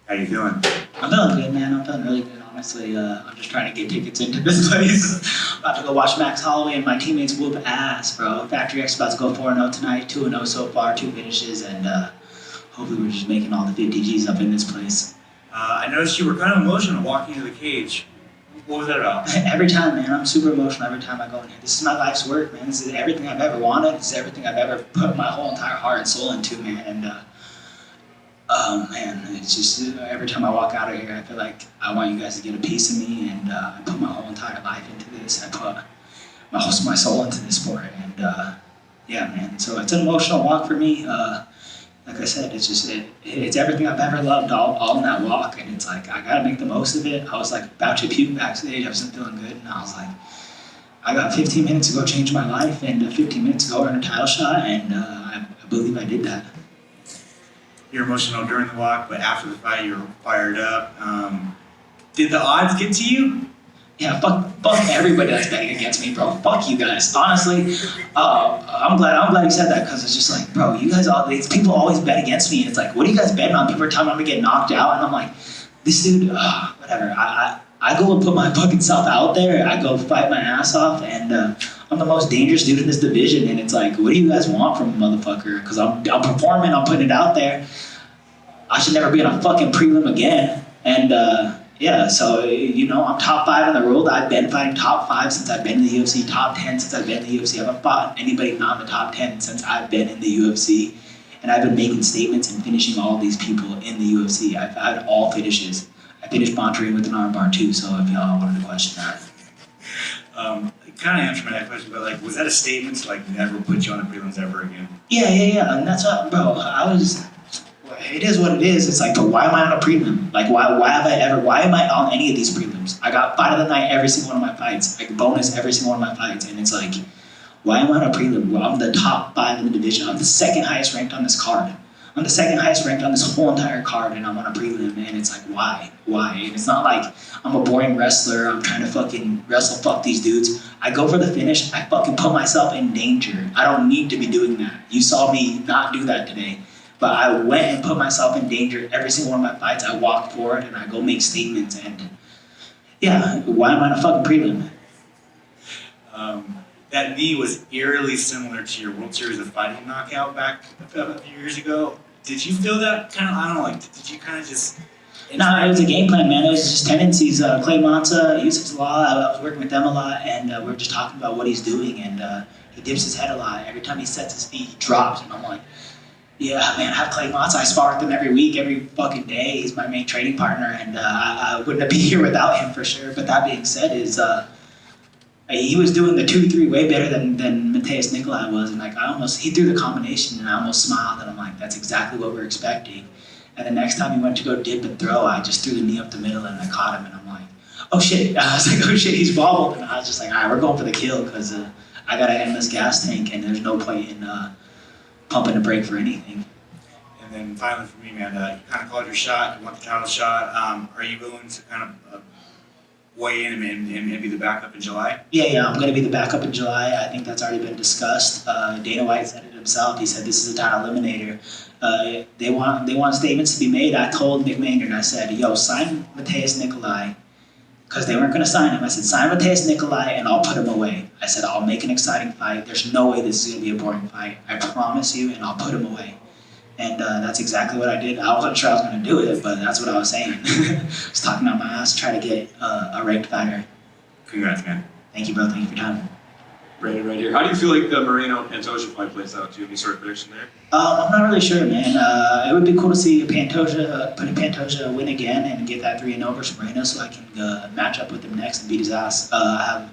How you feeling? I'm feeling good, man. I'm feeling really good, honestly. I'm just trying to get tickets into this place. About to go watch Max Holloway and my teammates whoop ass, bro. Factory X about to go 4-0 tonight, 2-0 so far, 2 finishes, and hopefully we're just making all the 50 Gs up in this place. I noticed you were kind of emotional walking into the cage. What was that about? Every time, man. I'm super emotional every time I go in here. This is my life's work, man. This is everything I've ever wanted. This is everything I've ever put my whole entire heart and soul into, man. And man, it's just every time I walk out of here, I feel like I want you guys to get a piece of me, and I put my whole entire life into this. I put my soul into this sport, and yeah, man. So it's an emotional walk for me. Like I said, it's just it's everything I've ever loved, all in that walk, and it's like I gotta make the most of it. I was like about to puke backstage. I wasn't feeling good, and I was like, I got 15 minutes to go change my life, and 15 minutes to go earn a title shot, and I believe I did that. You're emotional during the walk, but after the fight, you were fired up. Did the odds get to you? Yeah, fuck everybody that's betting against me, bro. Fuck you guys. Honestly, I'm glad you said that, because it's just like, bro, you guys people always bet against me, and it's like, what are you guys betting on? People are telling me I'm gonna get knocked out, and I'm like, this dude, whatever. I go and put my fucking self out there. I go fight my ass off, and I'm the most dangerous dude in this division, and it's like, what do you guys want from a motherfucker? Because I'm performing, I'm putting it out there. I should never be in a fucking prelim again, and yeah, so, you know, I'm top 5 in the world. I've been fighting top 5 since I've been in the UFC, top 10 since I've been in the UFC. I haven't fought anybody not in the top 10 since I've been in the UFC. And I've been making statements and finishing all these people in the UFC. I've had all finishes. I finished Bontrain with an armbar too, so if y'all wanted to question that. Kind of answer my next question, but like, was that a statement to like never put you on the prelims ever again? Yeah, and that's what, bro, it is what it is. It's like, but why am I on a prelim? Like, why am I on any of these prelims? I got fight of the night every single one of my fights. Like, bonus every single one of my fights. And it's like, why am I on a prelim? Well, I'm the top 5 in the division. I'm the second highest ranked on this card. I'm the second highest ranked on this whole entire card, and I'm on a prelim, and it's like, why? And it's not like I'm a boring wrestler. I'm trying to fucking fuck these dudes. I go for the finish. I fucking put myself in danger. I don't need to be doing that. You saw me not do that today. But I went and put myself in danger every single one of my fights. I walk forward and I go make statements, and yeah, why am I in a fucking prelim? That knee was eerily similar to your World Series of Fighting knockout back a few years ago. Did you feel that kind of, I don't know, like, did you kind of just... No, it was a game plan, man. It was just tendencies. Clay Monta, Yusuf's Law, I was working with them a lot, and we were just talking about what he's doing, and he dips his head a lot. Every time he sets his feet, he drops, and I'm like, yeah, man, I have Clay Monta. I spar with him every week, every fucking day. He's my main training partner, and I wouldn't be here without him for sure. But that being said, he was doing the 2-3 way better than Matheus Nicolau was, and like he threw the combination, and I almost smiled, and I'm like, that's exactly what we're expecting. And the next time he went to go dip and throw, I just threw the knee up the middle, and I caught him, and I'm like, oh shit! I was like, oh shit, he's wobbled, and I was just like, all right, we're going for the kill, because I got an endless gas tank, and there's no point in pumping a brake for anything. And then finally for me, man, you kind of called your shot, you want the title shot. Are you willing to kind of weigh in and be the backup in July? Yeah, I'm going to be the backup in July. I think that's already been discussed. Dana White said it himself. He said this is a title eliminator. They want statements to be made. I told McMahon, I said, yo, sign Matheus Nicolau, because they weren't going to sign him. I said, sign Matheus Nicolau and I'll put him away. I said, I'll make an exciting fight. There's no way this is going to be a boring fight. I promise you, and I'll put him away. And that's exactly what I did. I wasn't sure I was going to do it, but that's what I was saying. I was talking out my ass, trying to get a ranked fighter. Congrats, man. Thank you, bro. Thank you for your time. Brandon, right here. How do you feel like the Moreno-Pantoja fight plays out? Do you have any sort of prediction there? I'm not really sure, man. It would be cool to see Pantoja win again and get that 3-0 versus Moreno, so I can match up with him next and beat his ass. I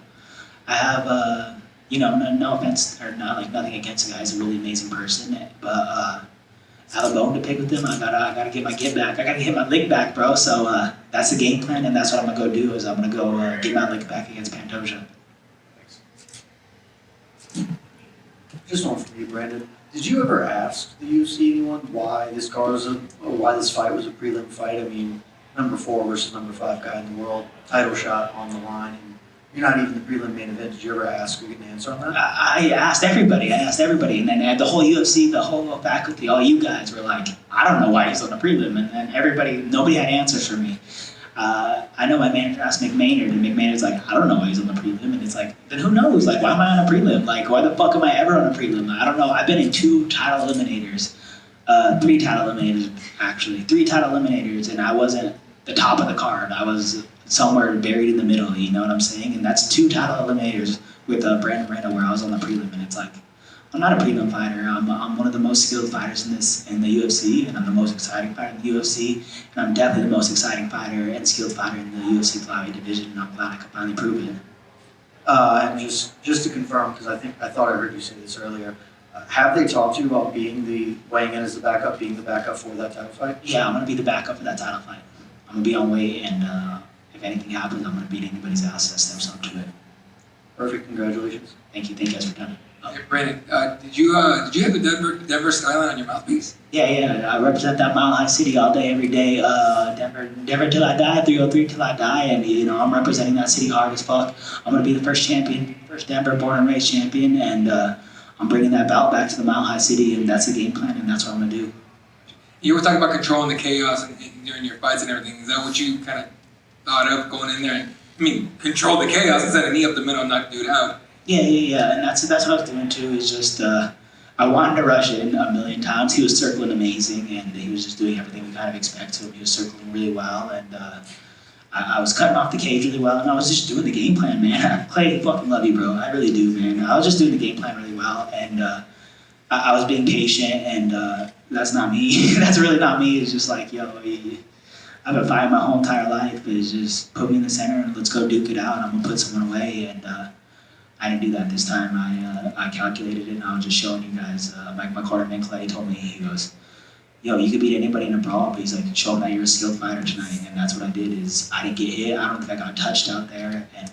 have, you know, no offense or nothing against the guy. He's a really amazing person, but I have a bone to pick with him. I gotta get my get back. I gotta get my lick back, bro. So that's the game plan, and that's what I'm gonna go do. Is I'm gonna go get my lick back against Pantoja. Just one for you, Brandon. Did you ever ask the UFC anyone why this fight was a prelim fight? I mean, number 4 versus number 5 guy in the world, title shot on the line. And You're not even the prelim main event. Did you ever ask or get an answer on that? I asked everybody, and then the whole UFC, the whole faculty, all you guys were like, I don't know why he's on the prelim, and then nobody had answers for me. I know my manager asked McMaynard, and McMaynard's like, I don't know why he's on the prelim, and it's like, then who knows? Like, why am I on a prelim? Like, why the fuck am I ever on a prelim? I don't know. I've been in 2 title eliminators, 3 title eliminators, actually, 3 title eliminators, and I wasn't the top of the card. I was somewhere buried in the middle, you know what I'm saying? And that's 2 title eliminators with Brandon Moreno where I was on the prelim, and it's like, I'm not a prelim fighter. I'm one of the most skilled fighters in the UFC, and I'm the most exciting fighter in the UFC, and I'm definitely the most exciting fighter and skilled fighter in the UFC flyweight division, and I'm glad I could finally prove it. And just to confirm, because I thought I heard you say this earlier, have they talked to you about weighing in as the backup, being the backup for that title fight? Yeah, I'm gonna be the backup for that title fight. I'm gonna be on weight, and if anything happens, I'm gonna beat anybody's ass that steps up to it. Perfect. Congratulations. Thank you guys for coming. Hey, Brandon, did you have the Denver skyline on your mouthpiece? Yeah, I represent that Mile High City all day, every day. Denver till I die, 303 till I die, and I'm representing that city hard as fuck. I'm gonna be the first champion, first Denver born and raised champion, and I'm bringing that belt back to the Mile High City, and that's the game plan, and that's what I'm gonna do. You were talking about controlling the chaos and during your fights and everything. Is that what you kind of thought of going in there? Control the chaos instead of knee up the middle and knock the dude out. Yeah, and that's what I was doing too. Is just I wanted to rush in a million times. He was circling amazing, and he was just doing everything we kind of expect of him. He was circling really well, and I was cutting off the cage really well, and I was just doing the game plan, man. Clay, fucking love you, bro. I really do, man. I was just doing the game plan really well, and I was being patient, and that's not me. That's really not me. It's just like, yo, I've been fighting my whole entire life, but it's just put me in the center and let's go duke it out, and I'm gonna put someone away, and I didn't do that this time. I calculated it, and I was just showing you guys. My quarterback Clay told me, he goes, yo, you could beat anybody in a brawl, but he's like, show them that you're a skilled fighter tonight, and that's what I did. Is I didn't get hit. I don't think I got touched out there, and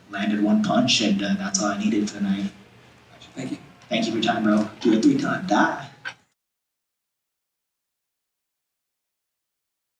landed 1 punch, and that's all I needed for the night. Thank you. Thank you for your time, bro. Do it 3 times, die.